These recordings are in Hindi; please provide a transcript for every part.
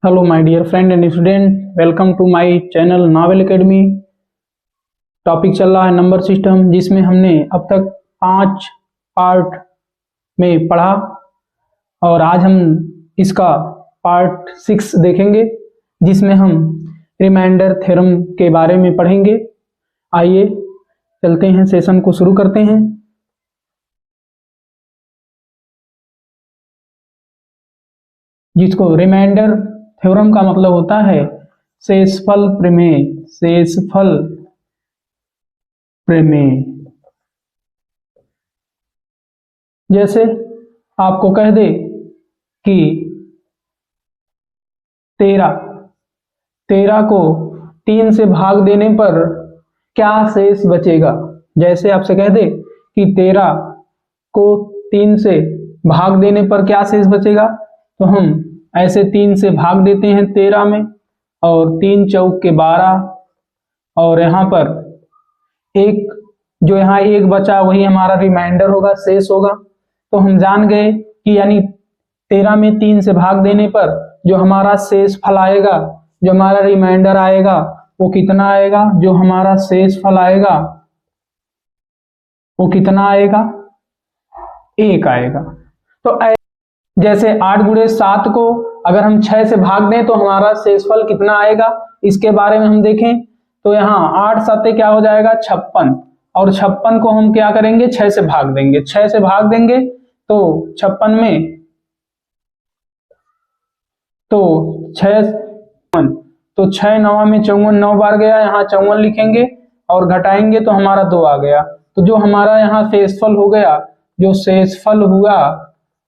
Hello my dear friend and student, welcome to my channel Novel Academy. Topic चल रहा है नंबर सिस्टम, जिसमें हमने अब तक 5 पार्ट में पढ़ा और आज हम इसका पार्ट 6 देखेंगे, जिसमें हम रिमाइंडर थ्योरम के बारे में पढ़ेंगे। आइए चलते हैं, सेशन को शुरू करते हैं। जिसको रिमाइंडर थ्योरम का मतलब होता है शेषफल प्रमेय। शेषफल प्रमेय जैसे आपको कह दे कि 13 को 3 से भाग देने पर क्या शेष बचेगा। जैसे आपसे कह दे कि 13 को 3 से भाग देने पर क्या शेष बचेगा, तो हम ऐसे 3 से भाग देते हैं 13 में, और 3 चौक के 12, और यहाँ पर एक जो यहाँ एक बचा वही हमारा रिमाइंडर होगा, शेष होगा। तो हम जान गए कि यानी 13 में 3 से भाग देने पर जो हमारा शेष फल आएगा, जो हमारा रिमाइंडर आएगा, वो कितना आएगा। जो हमारा शेष फल आएगा वो कितना आएगा, 1 आएगा। तो जैसे 8 गुणे 7 को अगर हम 6 से भाग दें तो हमारा शेषफल कितना आएगा, इसके बारे में हम देखें। तो यहाँ 8 7 क्या हो जाएगा, 56, और 56 को हम क्या करेंगे, 6 से भाग देंगे। 6 से भाग देंगे तो 56 में तो 6 तो 6 9 में 54, 9 बार गया, यहाँ 54 लिखेंगे और घटाएंगे तो हमारा 2 आ गया। तो जो हमारा यहाँ शेषफल हो गया, जो शेषफल हुआ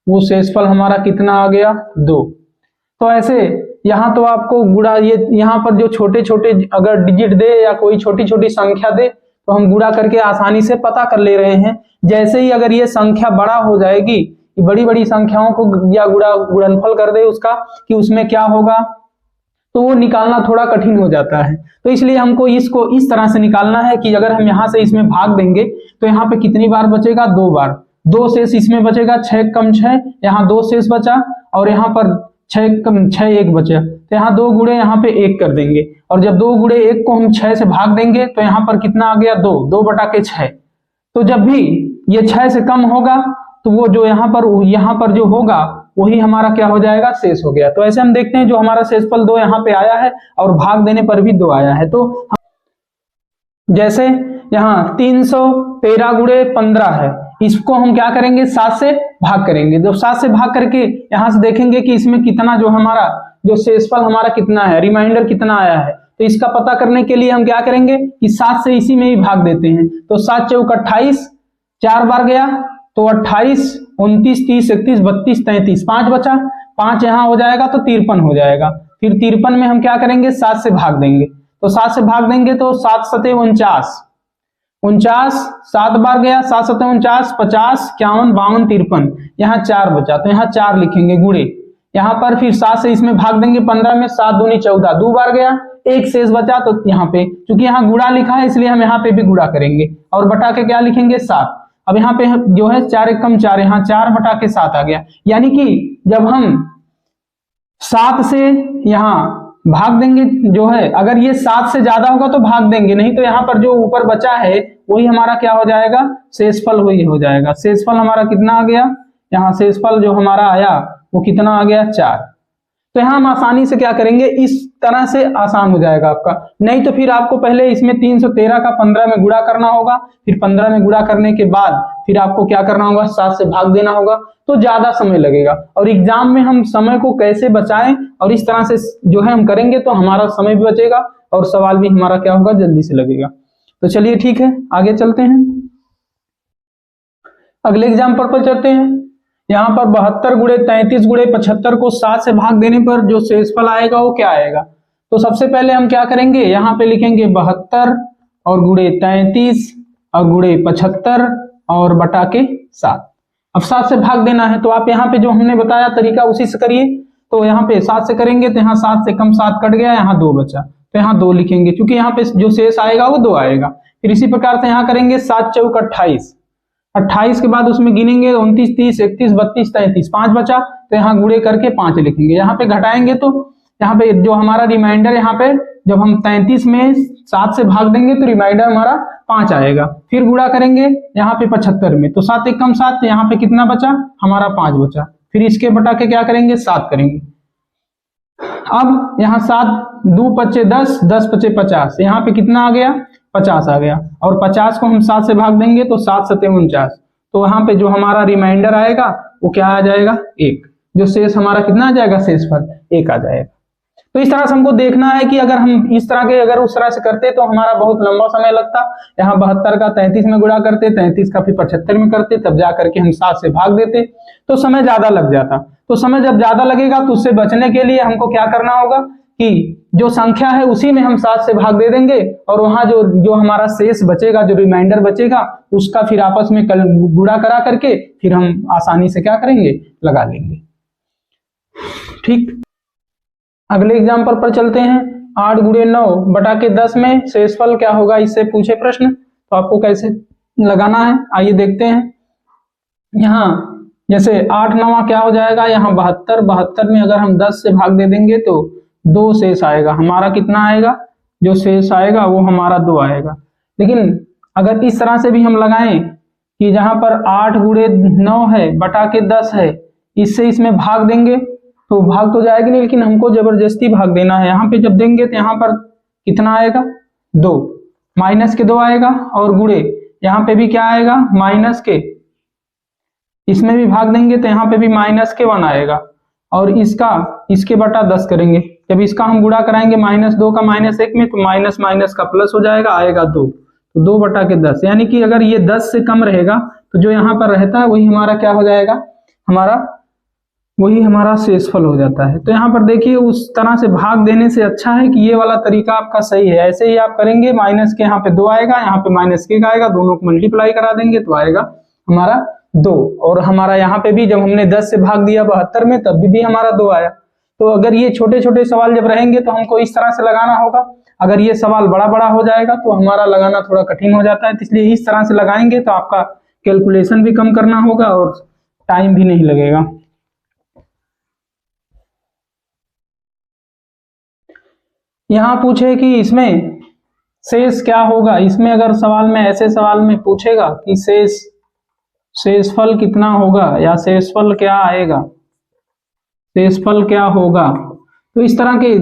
वो शेषफल हमारा कितना आ गया, 2। तो ऐसे यहाँ तो आपको गुणा, ये यहाँ पर जो छोटे छोटे अगर डिजिट दे या कोई छोटी छोटी संख्या दे तो हम गुणा करके आसानी से पता कर ले रहे हैं। जैसे ही अगर ये संख्या बड़ा हो जाएगी, बड़ी बड़ी संख्याओं को या गुणनफल कर दे उसका कि उसमें क्या होगा, तो वो निकालना थोड़ा कठिन हो जाता है। तो इसलिए हमको इसको इस तरह से निकालना है कि अगर हम यहाँ से इसमें भाग देंगे तो यहाँ पे कितनी बार बचेगा, 2 बार। 2 शेष इसमें बचेगा, 6 कम 6, यहाँ 2 शेष बचा, और यहाँ पर 6 कम 6 1 बचा। तो यहाँ 2 गुणे यहाँ पे 1 कर देंगे, और जब 2 गुणे 1 को हम 6 से भाग देंगे तो यहाँ पर कितना आ गया, 2 2 बटा के 6। तो जब भी ये 6 से कम होगा तो वो जो यहाँ पर जो होगा वही हमारा क्या हो जाएगा, शेष हो गया। तो ऐसे हम देखते हैं जो हमारा शेषफल 2 यहाँ पे आया है और भाग देने पर भी 2 आया है। तो जैसे यहाँ 313 गुणे 15 है, इसको हम क्या करेंगे, 7 से भाग करेंगे। जब 7 से भाग करके यहाँ से देखेंगे कि इसमें कितना जो हमारा जो शेषफल हमारा कितना है, रिमाइंडर कितना आया है, तो इसका पता करने के लिए हम क्या करेंगे कि 7 से इसी में ही भाग देते हैं। तो 7 चौक 28, 4 बार गया तो 28, 29, 30, 31, 32, 33, 5 बचा, 5 यहाँ हो जाएगा तो 53 हो जाएगा। फिर 53 में हम क्या करेंगे, 7 से भाग देंगे। तो 7 से भाग देंगे तो 7 7 49, 7 बार गया, 7 7 49, 50, 51, 52, 53, यहाँ 4 बचा, तो यहाँ 4 लिखेंगे गुणे। यहाँ पर फिर 7 से इसमें भाग देंगे 15 में, 7 दूनी 14, 2 बार गया, 1 शेष बचा, तो यहाँ पे क्योंकि यहाँ गुणा लिखा है इसलिए हम यहाँ पे भी गुणा करेंगे और बटा के क्या लिखेंगे, 7। अब यहाँ पे जो है 4 1 कम 4, यहाँ 4 बटा के 7 आ गया। यानी कि जब हम 7 से यहाँ भाग देंगे, जो है अगर ये 7 से ज्यादा होगा तो भाग देंगे, नहीं तो यहाँ पर जो ऊपर बचा है वही हमारा क्या हो जाएगा, शेषफल वही हो जाएगा। शेषफल हमारा कितना आ गया, यहाँ शेषफल जो हमारा आया वो कितना आ गया, 4। तो यहाँ हम आसानी से क्या करेंगे, इस तरह से आसान हो जाएगा आपका। नहीं तो फिर आपको पहले इसमें 313 का 15 में गुणा करना होगा, फिर 15 में गुणा करने के बाद फिर आपको क्या करना होगा, 7 से भाग देना होगा, तो ज्यादा समय लगेगा। और एग्जाम में हम समय को कैसे बचाएं और इस तरह से जो है हम करेंगे तो हमारा समय भी बचेगा और सवाल भी हमारा क्या होगा, जल्दी से लगेगा। तो चलिए ठीक है, आगे चलते हैं, अगले एग्जाम्पल पर चलते हैं। यहाँ पर 72 गुणे 33 गुणे 75 को 7 से भाग देने पर जो शेषफल आएगा वो क्या आएगा। तो सबसे पहले हम क्या करेंगे, यहाँ पे लिखेंगे 72 और गुणे 33 और गुणे 75 और बटा के 7। अब 7 से भाग देना है तो आप यहाँ पे जो हमने बताया तरीका उसी से करिए। तो यहाँ पे 7 से करेंगे तो यहाँ 7 से कम 7 कट गया, यहाँ 2 बचा, तो यहाँ 2 लिखेंगे क्योंकि यहाँ पे जो शेष आएगा वो 2 आएगा। फिर इसी प्रकार से यहाँ करेंगे 7 चौक 28, 28 के बाद उसमें गिनेंगे 29, 30, 31, 32, 33, 5 बचा, तो यहाँ गुणे करके 5 लिखेंगे। यहाँ पे घटाएंगे तो यहाँ पे जो हमारा रिमाइंडर, यहाँ पे जब हम 33 में 7 से भाग देंगे तो रिमाइंडर हमारा 5 आएगा। फिर गुणा करेंगे यहाँ पे 75 में, तो 7 एक कम 7, यहाँ पे कितना बचा हमारा 5 बचा। फिर इसके बटा के क्या करेंगे 7 करेंगे। अब यहाँ 7 2 पच्चे 10, 10 पच्चे 50, यहाँ पे कितना आ गया 50 आ गया। और 50 को हम 7 से भाग देंगे तो 7 सत्ते 49, तो यहाँ पे जो हमारा रिमाइंडर आएगा वो क्या आ जाएगा 1। जो शेष हमारा कितना आ जाएगा शेषफल 1 आ जाएगा। तो इस तरह से हमको देखना है कि अगर हम इस तरह के अगर उस तरह से करते तो हमारा बहुत लंबा समय लगता। यहाँ 72 का 33 में गुणा करते, 33 का फिर 75 में करते, तब जा करके हम 7 से भाग देते तो समय ज्यादा लग जाता। तो समय जब ज्यादा लगेगा तो उससे बचने के लिए हमको क्या करना होगा कि जो संख्या है उसी में हम 7 से भाग दे देंगे, और वहां जो हमारा शेष बचेगा, जो रिमाइंडर बचेगा, उसका फिर आपस में गुणा करा करके फिर हम आसानी से क्या करेंगे लगा लेंगे। ठीक, अगले एग्जाम्पल पर चलते हैं। 8 गुणे 9 बटा के 10 में शेषफल क्या होगा, इससे पूछे प्रश्न, तो आपको कैसे लगाना है आइए देखते हैं। यहाँ जैसे 8 9 क्या हो जाएगा, यहाँ 72, 72 में अगर हम 10 से भाग दे देंगे तो 2 शेष आएगा। हमारा कितना आएगा, जो शेष आएगा वो हमारा 2 आएगा। लेकिन अगर इस तरह से भी हम लगाएं कि जहां पर 8 गुणे 9 है बटा के 10 है, इससे इसमें भाग देंगे तो भाग तो जाएगी नहीं, लेकिन हमको जबरदस्ती भाग देना है। यहाँ पे जब देंगे तो यहाँ पर कितना आएगा 2, माइनस के 2 आएगा, और गुणे यहाँ पे भी क्या आएगा माइनस के, इसमें भी भाग देंगे तो यहाँ पे भी माइनस के 1 आएगा, और इसके बटा 10 करेंगे। जब इसका हम गुणा कराएंगे -2 का -1 में, तो माइनस माइनस का प्लस हो जाएगा, आएगा 2, तो 2 बटा के 10, यानी कि अगर ये 10 से कम रहेगा तो जो यहाँ पर रहता है वही हमारा क्या हो जाएगा, वही हमारा शेषफल हो जाता है। तो यहाँ पर देखिए उस तरह से भाग देने से अच्छा है कि ये वाला तरीका आपका सही है। ऐसे ही आप करेंगे, माइनस के यहाँ पे 2 आएगा, यहाँ पे माइनस के आएगा, दोनों को मल्टीप्लाई करा देंगे तो आएगा हमारा 2। और हमारा यहाँ पे भी जब हमने 10 से भाग दिया 72 में, तब भी हमारा 2 आया। तो अगर ये छोटे छोटे सवाल जब रहेंगे तो हमको इस तरह से लगाना होगा। अगर ये सवाल बड़ा बड़ा हो जाएगा तो हमारा लगाना थोड़ा कठिन हो जाता है, इसलिए इस तरह से लगाएंगे तो आपका कैलकुलेशन भी कम करना होगा और टाइम भी नहीं लगेगा। यहाँ पूछे कि इसमें शेष क्या होगा, इसमें अगर सवाल में ऐसे सवाल में पूछेगा कि शेषफल कितना होगा या शेषफल क्या आएगा, शेषफल क्या होगा, तो इस तरह के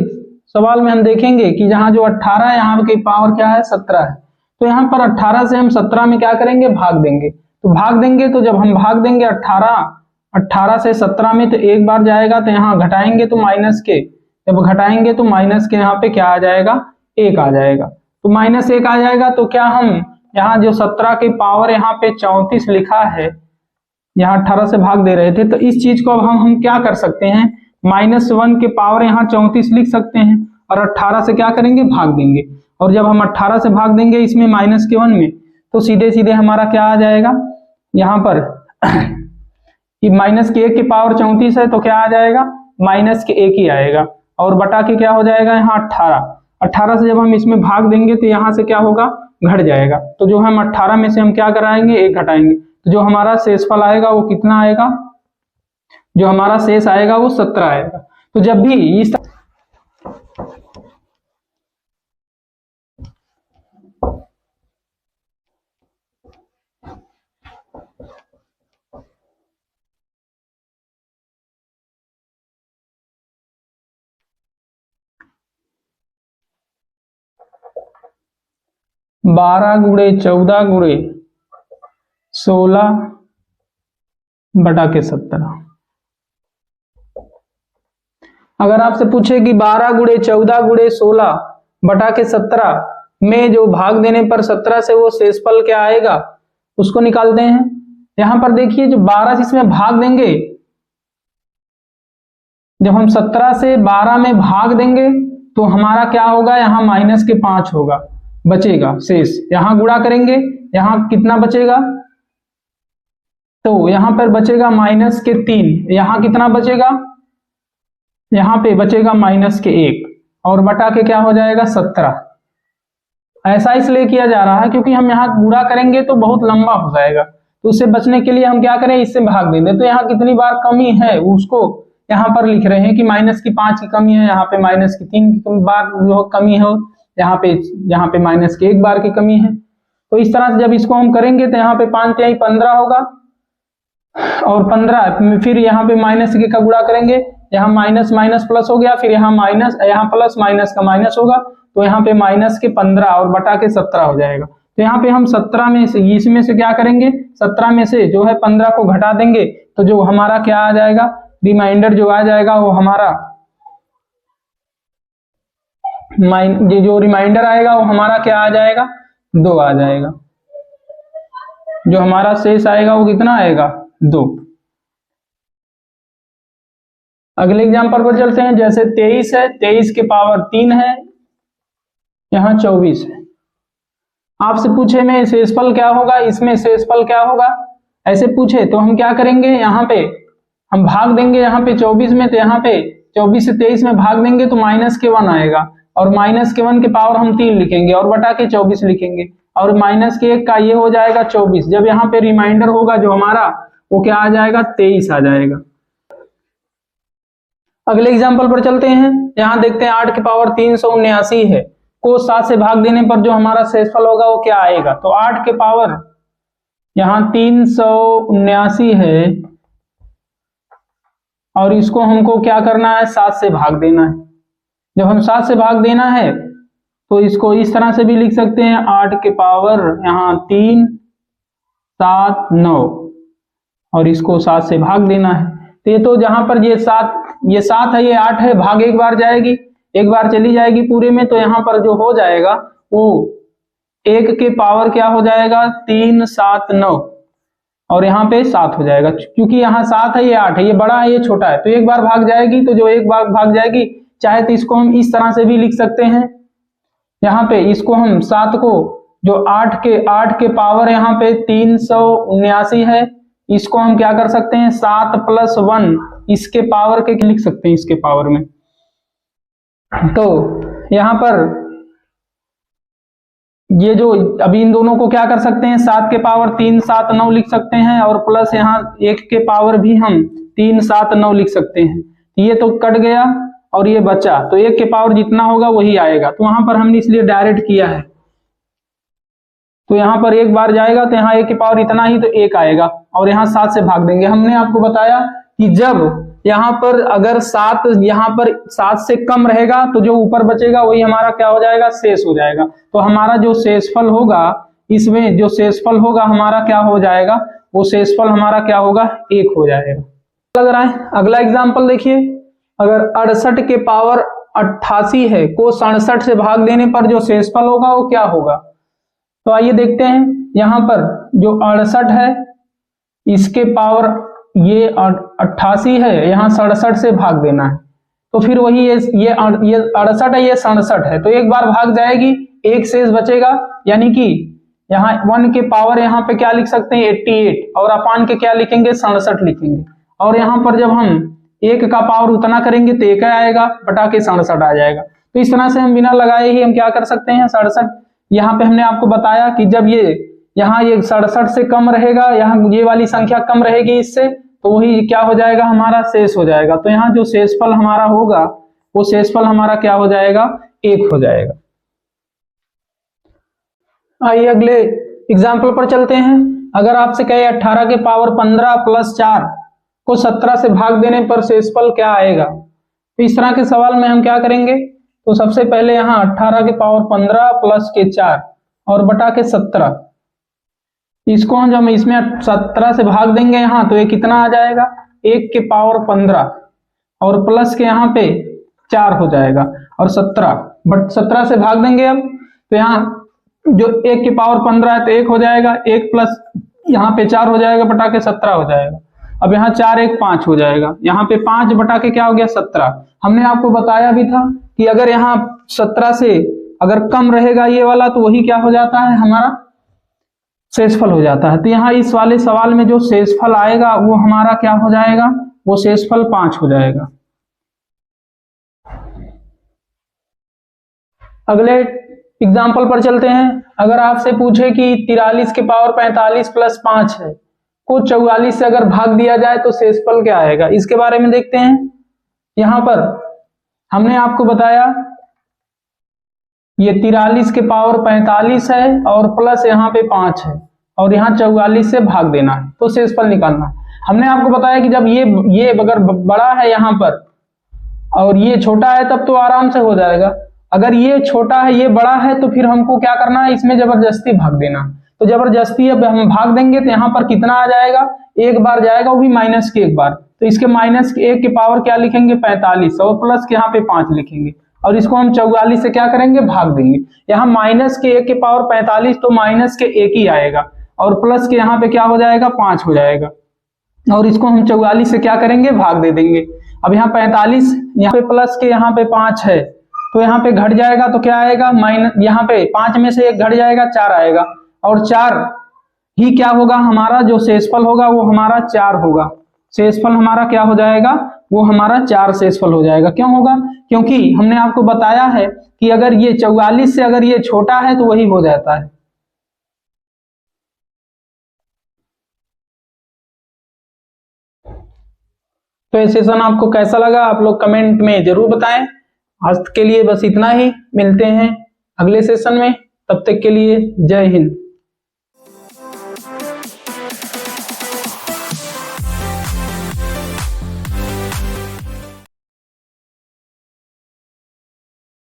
सवाल में हम देखेंगे कि जहां जो 18 है यहाँ की पावर क्या है 17 है, तो यहाँ पर 18 से हम 17 में क्या करेंगे भाग देंगे। तो भाग देंगे तो जब हम भाग देंगे 18 से 17 में, तो एक बार जाएगा तो यहाँ घटाएंगे तो माइनस के, जब घटाएंगे तो माइनस के यहाँ पे क्या आ जाएगा 1 आ जाएगा। तो -1 आ जाएगा तो क्या हम यहाँ जो 17 की पावर यहाँ पे 34 लिखा है, यहाँ 18 से भाग दे रहे थे, तो इस चीज को अब हम क्या कर सकते हैं, -1 के पावर यहाँ 34 लिख सकते हैं और 18 से क्या करेंगे भाग देंगे। और जब हम 18 से भाग देंगे इसमें -1 में, तो सीधे सीधे हमारा क्या आ जाएगा यहाँ पर -1 की पावर 34 है तो क्या आ जाएगा -1 ही आएगा, और बटा के क्या हो जाएगा यहाँ 18 से जब हम इसमें भाग देंगे तो यहाँ से क्या होगा घट जाएगा। तो जो हम 18 में से हम क्या कराएंगे 1 घटाएंगे, तो जो हमारा शेषफल आएगा वो कितना आएगा, जो हमारा शेष आएगा वो 17 आएगा। तो जब भी इस 12 गुणे 14 गुणे 16 बटा के 17। अगर आपसे पूछे कि 12 गुणे 14 गुणे 16 बटा के 17 में जो भाग देने पर 17 से वो शेषफल क्या आएगा उसको निकालते हैं। यहां पर देखिए जो 12 से इसमें भाग देंगे, जब हम 17 से 12 में भाग देंगे तो हमारा क्या होगा, यहाँ -5 होगा, बचेगा शेष। यहां गुणा करेंगे, यहां कितना बचेगा, तो यहां पर बचेगा -3, यहां कितना बचेगा, यहां पे बचेगा -1 और बटा के क्या हो जाएगा 17। ऐसा इसलिए किया जा रहा है क्योंकि हम यहाँ गुणा करेंगे तो बहुत लंबा हो जाएगा, तो उससे बचने के लिए हम क्या करें, इससे भाग देंगे। तो यहाँ कितनी बार कमी है उसको यहाँ पर लिख रहे हैं कि माइनस की 5 की कमी है, यहाँ पे माइनस की 3 की बार जो कमी है, यहाँ पे माइनस की 1 बार की कमी है। तो इस तरह से जब इसको हम करेंगे तो यहाँ पे 5 तिहाई 15 होगा और 15 फिर यहाँ पे माइनस के का गुणा करेंगे, यहाँ माइनस माइनस प्लस हो गया, फिर यहाँ माइनस, यहाँ प्लस माइनस का माइनस होगा, तो यहाँ पे माइनस के 15 और बटा के 17 हो जाएगा। तो यहाँ पे हम 17 में से, इसमें से क्या करेंगे, 17 में से जो है 15 को घटा देंगे, तो जो हमारा क्या आ जाएगा, रिमाइंडर जो आ जाएगा वो हमारा ये जो रिमाइंडर आएगा वो हमारा क्या आ जाएगा, 2 आ जाएगा। जो हमारा शेष आएगा वो कितना आएगा, 2। अगले एग्जांपल पर चलते हैं। जैसे 23 है, 23 के पावर 3 है, यहाँ 24 है। आपसे पूछे में शेषफल क्या होगा, इसमें शेषफल क्या होगा, ऐसे पूछे तो हम क्या करेंगे, यहाँ पे हम भाग देंगे, यहाँ पे 24 में, तो यहाँ पे 24 से 23 में भाग देंगे तो माइनस के 1 आएगा, और माइनस के 1 के पावर हम 3 लिखेंगे और बटा के 24 लिखेंगे, और माइनस के 1 का ये हो जाएगा 24। जब यहाँ पे रिमाइंडर होगा जो हमारा, वो क्या आ जाएगा, 23 आ जाएगा। अगले एग्जाम्पल पर चलते हैं। यहाँ देखते हैं 8 के पावर 379 है, को 7 से भाग देने पर जो हमारा शेषफल होगा वो क्या आएगा। तो 8 के पावर यहाँ 379 है और इसको हमको क्या करना है, 7 से भाग देना है। जब हम 7 से भाग देना है तो इसको इस तरह से भी लिख सकते हैं, 8 के पावर यहाँ 3 7 9 और इसको 7 से भाग देना है। तो ये तो जहां पर ये 7 है, ये 8 है, भाग एक बार जाएगी, एक बार चली जाएगी पूरे में, तो यहाँ पर जो हो जाएगा वो 1 के पावर क्या हो जाएगा, 3 7 9 और यहाँ पे 7 हो जाएगा। क्योंकि यहाँ 7 है, ये 8 है, ये बड़ा है, ये छोटा है, तो एक बार भाग जाएगी, तो जो एक बार भाग जाएगी, चाहे तो इसको हम इस तरह से भी लिख सकते हैं। यहाँ पे इसको हम 7 को, जो 8 के पावर यहाँ पे 379 है, इसको हम क्या कर सकते हैं, 7 + 1 इसके पावर के लिख सकते हैं, इसके पावर में। तो यहाँ पर ये जो अभी इन दोनों को क्या कर सकते हैं, 7 के पावर 3 7 9 लिख सकते हैं और प्लस यहाँ 1 के पावर भी हम 3 7 9 लिख सकते हैं। ये तो कट गया और ये बचा, तो 1 के पावर जितना होगा वही आएगा, तो वहां पर हमने इसलिए डायरेक्ट किया है। तो यहाँ पर एक बार जाएगा तो यहाँ 1 के पावर इतना ही, तो 1 आएगा और यहाँ 7 से भाग देंगे। हमने आपको बताया कि जब यहाँ पर अगर 7 यहाँ पर 7 से कम रहेगा तो जो ऊपर बचेगा वही हमारा क्या हो जाएगा, शेष हो जाएगा। तो हमारा जो शेषफल होगा, इसमें जो शेषफल होगा हमारा क्या हो जाएगा, वो शेषफल हमारा क्या होगा, 1 हो जाएगा। लग रहा है। अगला एग्जाम्पल देखिए, अगर 68 के पावर 88 है, को 67 से भाग देने पर जो शेषफल होगा वो क्या होगा। तो आइए देखते हैं। यहाँ पर जो 68 है, इसके पावर ये 88 है, यहाँ 67 से भाग देना है, तो फिर वही ये 68 है, ये 67 है, तो एक बार भाग जाएगी, एक शेष बचेगा, यानी कि यहाँ 1 के पावर यहाँ पे क्या लिख सकते हैं, 88 और अपान के क्या लिखेंगे, 67 लिखेंगे। और यहाँ पर जब हम 1 का पावर उतना करेंगे तो 1 आएगा, बटा के 67 आ जाएगा। तो इस तरह से हम बिना लगाए ही हम क्या कर सकते हैं, 67। यहाँ पे हमने आपको बताया कि जब यहाँ ये 67 से कम रहेगा, यहाँ ये वाली संख्या कम रहेगी इससे, तो वही क्या हो जाएगा, हमारा शेष हो जाएगा। तो यहाँ जो शेषफल हमारा होगा वो शेषफल हमारा क्या हो जाएगा, 1 हो जाएगा। आइए अगले एग्जाम्पल पर चलते हैं। अगर आपसे कहे 18 के पावर 15 + 4 को 17 से भाग देने पर शेषफल क्या आएगा। तो इस तरह के सवाल में हम क्या करेंगे, तो सबसे पहले यहाँ 18 के पावर 15 + के 4 और बटा के 17, इसको हम जब इसमें 17 से भाग देंगे यहाँ, तो ये कितना आ जाएगा, 1 के पावर 15 और प्लस के यहाँ पे 4 हो जाएगा और 17, बट 17 से भाग देंगे अब, तो यहाँ जो 1 के पावर 15 है तो 1 हो जाएगा, 1 प्लस यहाँ पे 4 हो जाएगा, बटा के 17 हो जाएगा। अब यहाँ 4 1 5 हो जाएगा, यहाँ पे 5 बटा के क्या हो गया, 17। हमने आपको बताया भी था कि अगर यहाँ 17 से अगर कम रहेगा ये वाला, तो वही क्या हो जाता है, हमारा शेषफल हो जाता है। तो यहाँ इस वाले सवाल में जो शेषफल आएगा वो हमारा क्या हो जाएगा, वो शेषफल 5 हो जाएगा। अगले एग्जाम्पल पर चलते हैं। अगर आपसे पूछे कि 43 के पावर 45 + 5 है, को 44 से अगर भाग दिया जाए तो शेषफल क्या आएगा, इसके बारे में देखते हैं। यहां पर हमने आपको बताया ये 43 के पावर 45 है और प्लस यहाँ पे 5 है और यहाँ 44 से भाग देना है तो शेषफल निकालना है। हमने आपको बताया कि जब ये अगर बड़ा है यहाँ पर और ये छोटा है तब तो आराम से हो जाएगा। अगर ये छोटा है ये बड़ा है तो फिर हमको क्या करना है, इसमें जबरदस्ती भाग देना। तो जबरदस्ती अब हम भाग देंगे तो यहाँ पर कितना आ जाएगा, एक बार जाएगा, वो भी माइनस के एक बार। तो इसके माइनस के एक के पावर क्या लिखेंगे 45 और प्लस के यहाँ पे 5 लिखेंगे और इसको हम 44 से क्या करेंगे भाग देंगे। यहाँ माइनस के एक के पावर 45 तो माइनस के एक ही आएगा और प्लस के यहाँ पे क्या हो जाएगा 5 हो जाएगा और इसको हम 44 से क्या करेंगे भाग दे देंगे। अब यहाँ 45 यहाँ पे प्लस के यहाँ पे 5 है तो यहाँ पे घट जाएगा तो क्या आएगा माइनस, यहाँ पे 5 में से एक घट जाएगा 4 आएगा और 4 ही क्या होगा हमारा जो शेषफल होगा वो हमारा 4 होगा। शेषफल हमारा क्या हो जाएगा, वो हमारा 4 शेषफल हो जाएगा। क्यों होगा, क्योंकि हमने आपको बताया है कि अगर ये 44 से अगर ये छोटा है तो वही हो जाता है। तो ये सेशन आपको कैसा लगा आप लोग कमेंट में जरूर बताएं। आज के लिए बस इतना ही, मिलते हैं अगले सेशन में, तब तक के लिए जय हिंद।